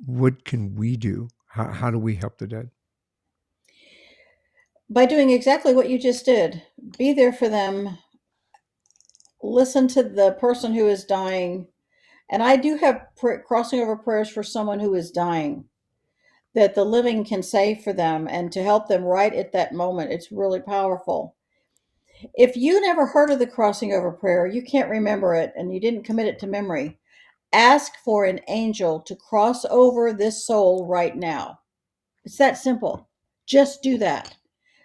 what can we do? How do we help the dead? By doing exactly what you just did, be there for them, listen to the person who is dying. And I do have crossing over prayers for someone who is dying that the living can say for them and to help them right at that moment. It's really powerful. If you never heard of the crossing over prayer, you can't remember it and you didn't commit it to memory, ask for an angel to cross over this soul right now. It's that simple. Just do that.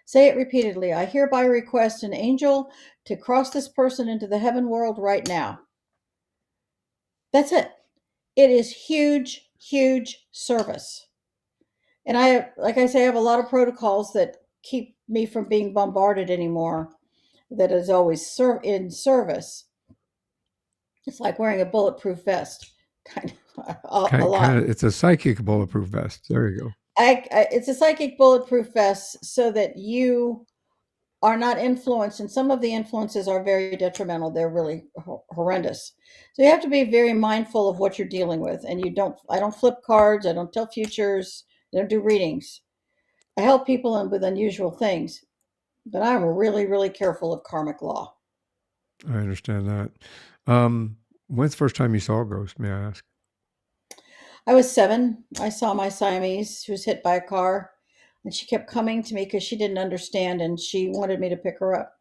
Say it repeatedly. I hereby request an angel to cross this person into the heaven world right now. That's it. It is huge, huge service. And like I say, I have a lot of protocols that keep me from being bombarded anymore. That is always in service. It's like wearing a bulletproof vest, kind of a Kind lot. of, it's a psychic bulletproof vest. There you go. It's a psychic bulletproof vest so that you are not influenced, and some of the influences are very detrimental. They're really horrendous. So you have to be very mindful of what you're dealing with. And I don't flip cards. I don't tell futures. I don't do readings. I help people with unusual things, but I'm really, really careful of karmic law. I understand that. When's the first time you saw a ghost? May I ask? I was 7. I saw my Siamese who was hit by a car, and she kept coming to me because she didn't understand and she wanted me to pick her up.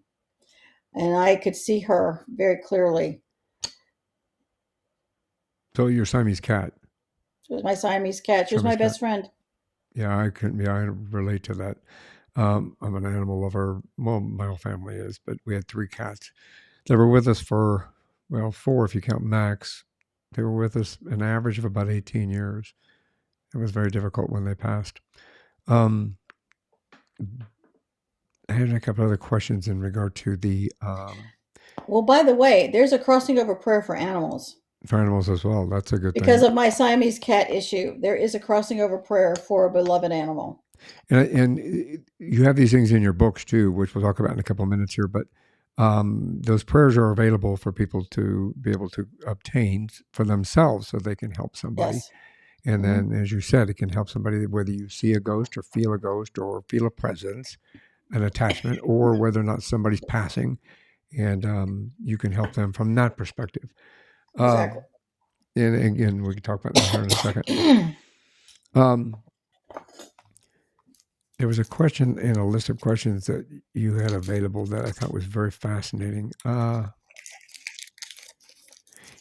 And I could see her very clearly. So your Siamese cat. She was my Siamese cat. She was my Siamese cat. best friend. Yeah, I couldn't. Yeah, I relate to that. I'm an animal lover. Well, my whole family is, but we had 3 cats that were with us for, well, 4 if you count Max. They were with us an average of about 18 years. It was very difficult when they passed. Um, I had a couple other questions in regard to the Well, by the way, there's a crossing over prayer for animals. for animals as well. That's a good Because thing. of my Siamese cat issue, there is a crossing over prayer for a beloved animal. And you have these things in your books too, which we'll talk about in a couple of minutes here. But those prayers are available for people to be able to obtain for themselves, so they can help somebody. Yes. And Mhm. then, as you said, it can help somebody whether you see a ghost or feel a presence, an attachment, or whether or not somebody's passing, and you can help them from that perspective. Exactly. And again, we can talk about that here in a second. Um, there was a question in a list of questions that you had available that I thought was very fascinating.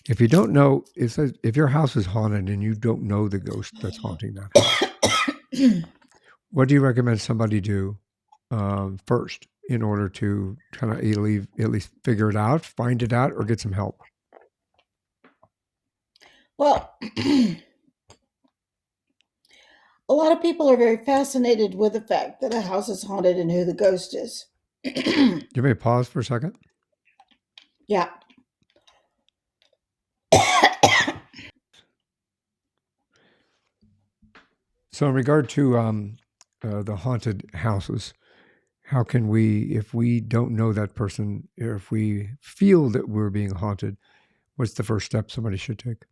If you don't know, it says if your house is haunted and you don't know the ghost that's haunting that house, what do you recommend somebody do first in order to kind of at least figure it out, find it out, or get some help? Well, a lot of people are very fascinated with the fact that a house is haunted and who the ghost is. You may pause for a second. Yeah. So, in regard to the haunted houses, how can we, if we don't know that person, if we feel that we're being haunted, what's the first step somebody should take?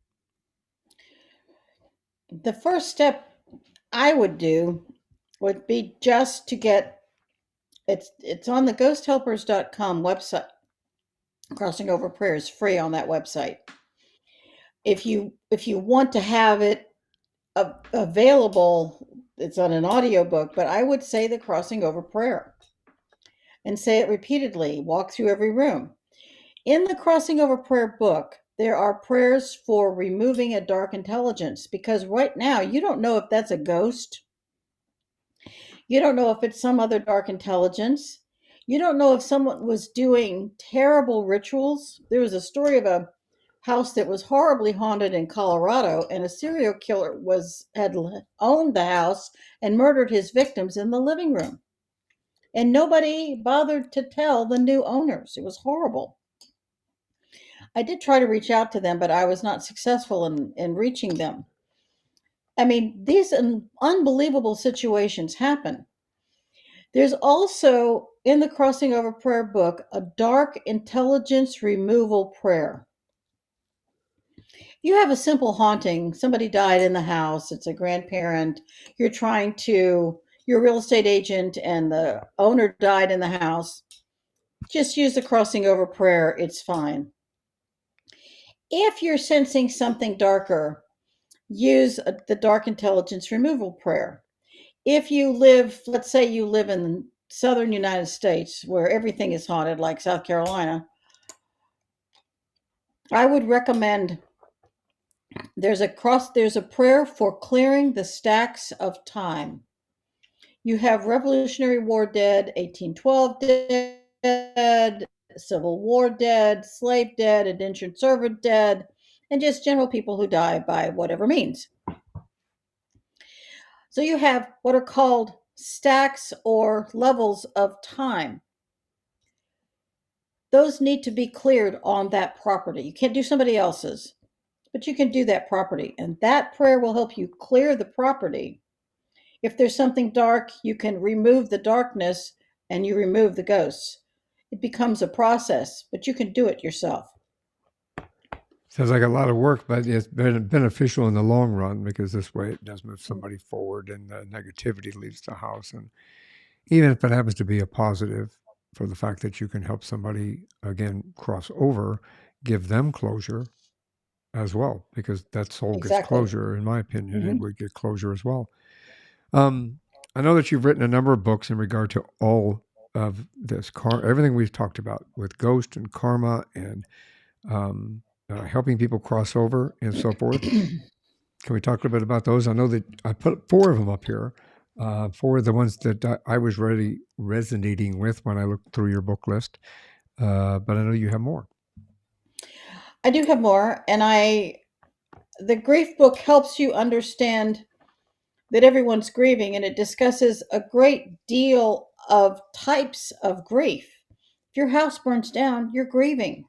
The first step I would do would be just to get it's on the ghosthelpers.com website. Crossing over prayer is free on that website. If you want to have it available, it's on an audiobook, but I would say the crossing over prayer and say it repeatedly, walk through every room. In the crossing over prayer book, there are prayers for removing a dark intelligence because right now you don't know if that's a ghost. You don't know if it's some other dark intelligence. You don't know if someone was doing terrible rituals. There was a story of a house that was horribly haunted in Colorado, and a serial killer had owned the house and murdered his victims in the living room. And nobody bothered to tell the new owners. It was horrible. I did try to reach out to them, but I was not successful in reaching them. I mean, these unbelievable situations happen. There's also in the Crossing Over Prayer book a dark intelligence removal prayer. You have a simple haunting, somebody died in the house, it's a grandparent, you're a real estate agent and the owner died in the house. Just use the Crossing Over Prayer, it's fine. If you're sensing something darker, use the dark intelligence removal prayer. If you live, let's say you live in southern United States where everything is haunted, like South Carolina, I would recommend there's a prayer for clearing the stacks of time. You have Revolutionary War dead, 1812 dead, Civil War dead, slave dead, indentured servant dead, and just general people who die by whatever means. So you have what are called stacks or levels of time. Those need to be cleared on that property. You can't do somebody else's, but you can do that property. And that prayer will help you clear the property. If there's something dark, you can remove the darkness and you remove the ghosts. It becomes a process, but you can do it yourself. Sounds like a lot of work, but it's been beneficial in the long run because this way it does move somebody forward and the negativity leaves the house. And even if it happens to be a positive for the fact that you can help somebody again cross over, give them closure as well, because that soul gets Exactly. closure. In my opinion, it Mm-hmm. would get closure as well. Um, I know that you've written a number of books in regard to all of this, everything we've talked about with ghost and karma and helping people cross over and so forth. Can we talk a little bit about those? I know that I put 4 of them up here. 4 of the ones that I was really resonating with when I looked through your book list. But I know you have more. I do have more, and the grief book helps you understand that everyone's grieving, and it discusses a great deal of types of grief. If your house burns down, you're grieving.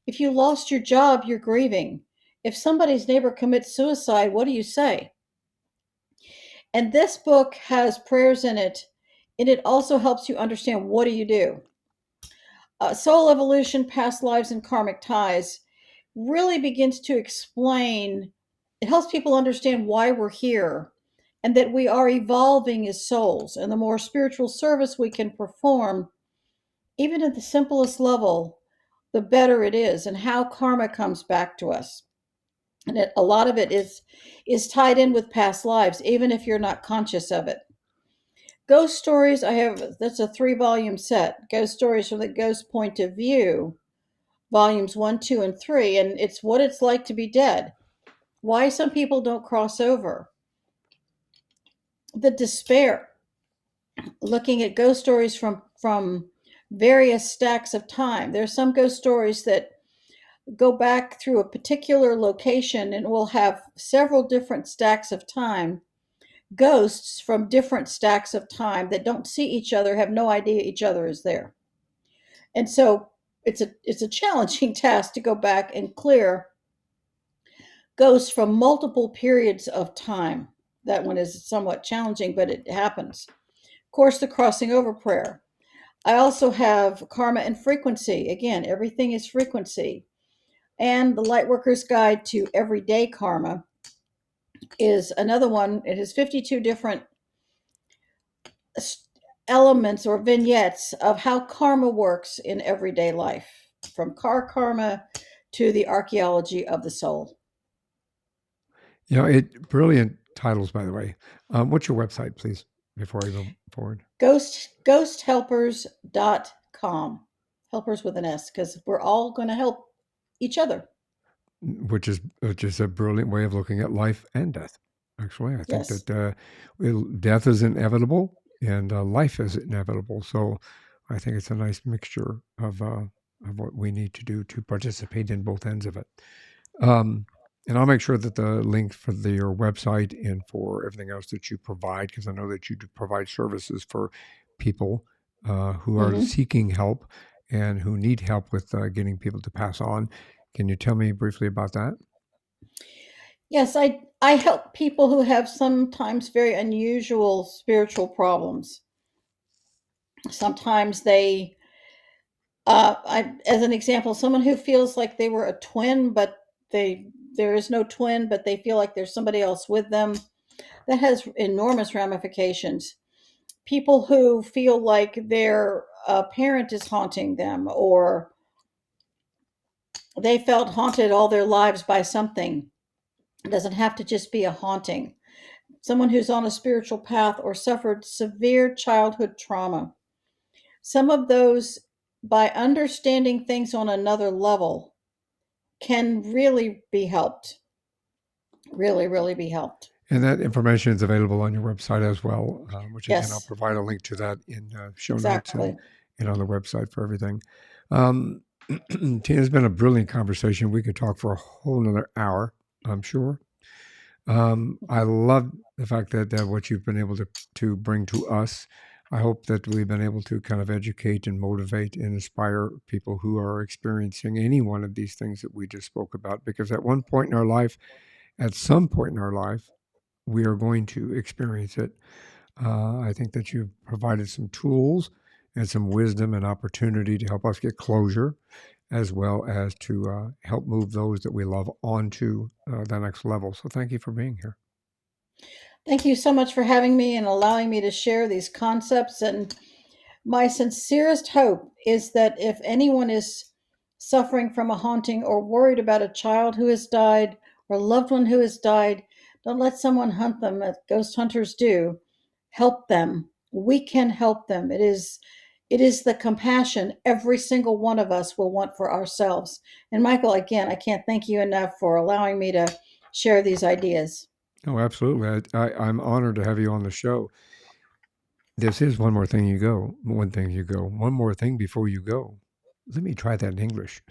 If you lost your job, you're grieving. If somebody's neighbor commits suicide, what do you say? And this book has prayers in it, and it also helps you understand what do you do. Soul Evolution, Past Lives, and Karmic Ties really begins to explain, it helps people understand why we're here and that we are evolving as souls. And the more spiritual service we can perform, even at the simplest level, the better it is, and how karma comes back to us. And a lot of it is tied in with past lives, even if you're not conscious of it. Ghost stories, that's a 3-volume set. Ghost stories from the ghost point of view, volumes 1, 2, and 3, and it's what it's like to be dead. Why some people don't cross over. The despair. Looking at ghost stories from various stacks of time. There's some ghost stories that go back through a particular location and will have several different stacks of time. Ghosts from different stacks of time that don't see each other, have no idea each other is there. And so it's a challenging task to go back and clear ghosts from multiple periods of time. That one is somewhat challenging, but it happens. Of course, the crossing over prayer. I also have karma and frequency. Again, everything is frequency. And the Lightworker's Guide to Everyday Karma is another one. It has 52 different elements or vignettes of how karma works in everyday life, from car karma to the archaeology of the soul. Brilliant titles, by the way. What's your website, please, before I go forward? Ghosthelpers.com. Helpers with an S, because we're all going to help each other. Which is a brilliant way of looking at life and death. Actually, I think Yes. that death is inevitable and life is inevitable. So I think it's a nice mixture of what we need to do to participate in both ends of it. And I'll make sure that the link for your website and for everything else that you provide, because I know that you do provide services for people who are seeking help and who need help with getting people to pass on. Can you tell me briefly about that? Yes, I help people who have sometimes very unusual spiritual problems. Sometimes as an example, someone who feels like they were a twin, but there is no twin, but they feel like there's somebody else with them. That has enormous ramifications. People who feel like their parent is haunting them, or they felt haunted all their lives by something. It doesn't have to just be a haunting. Someone who's on a spiritual path or suffered severe childhood trauma. Some of those, by understanding things on another level, can really be helped. Really, really be helped. And that information is available on your website as well, which again, I'll Yes, provide a link to that in show notes exactly. and on the website for everything. Um, Tina, it's been a brilliant conversation. We could talk for a whole nother hour, I'm sure. I love the fact that what you've been able to bring to us. I hope that we've been able to kind of educate and motivate and inspire people who are experiencing any one of these things that we just spoke about. Because at one point in our life, at some point in our life, we are going to experience it. I think that you've provided some tools and some wisdom and opportunity to help us get closure, as well as to help move those that we love onto the next level. So thank you for being here. Thank you so much for having me and allowing me to share these concepts. And my sincerest hope is that if anyone is suffering from a haunting or worried about a child who has died or a loved one who has died, don't let someone hunt them as ghost hunters do. Help them. We can help them. It is the compassion every single one of us will want for ourselves. And Michael, again, I can't thank you enough for allowing me to share these ideas. Oh, absolutely. I'm honored to have you on the show. This is one more thing you go. One thing you go. One more thing before you go. Let me try that in English.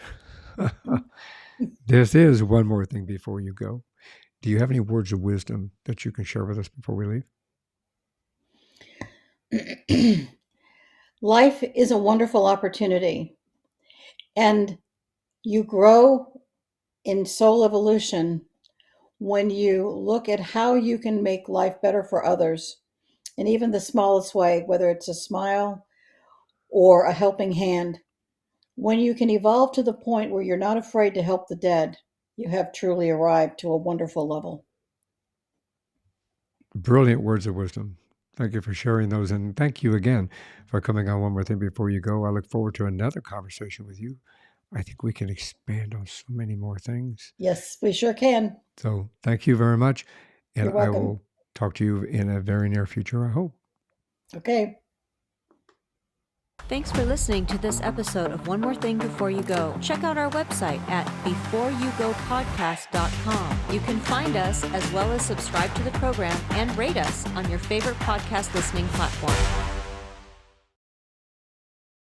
This is one more thing before you go. Do you have any words of wisdom that you can share with us before we leave? Life is a wonderful opportunity, and you grow in soul evolution when you look at how you can make life better for others in even the smallest way, whether it's a smile or a helping hand. When you can evolve to the point where you're not afraid to help the dead, you have truly arrived to a wonderful level. Brilliant words of wisdom. Thank you for sharing those. And thank you again for coming on One More Thing Before You Go. I look forward to another conversation with you. I think we can expand on so many more things. Yes, we sure can. So thank you very much. And You're welcome. I will talk to you in a very near future, I hope. Okay. Thanks for listening to this episode of One More Thing Before You Go. Check out our website at beforeyougopodcast.com. You can find us as well as subscribe to the program and rate us on your favorite podcast listening platform.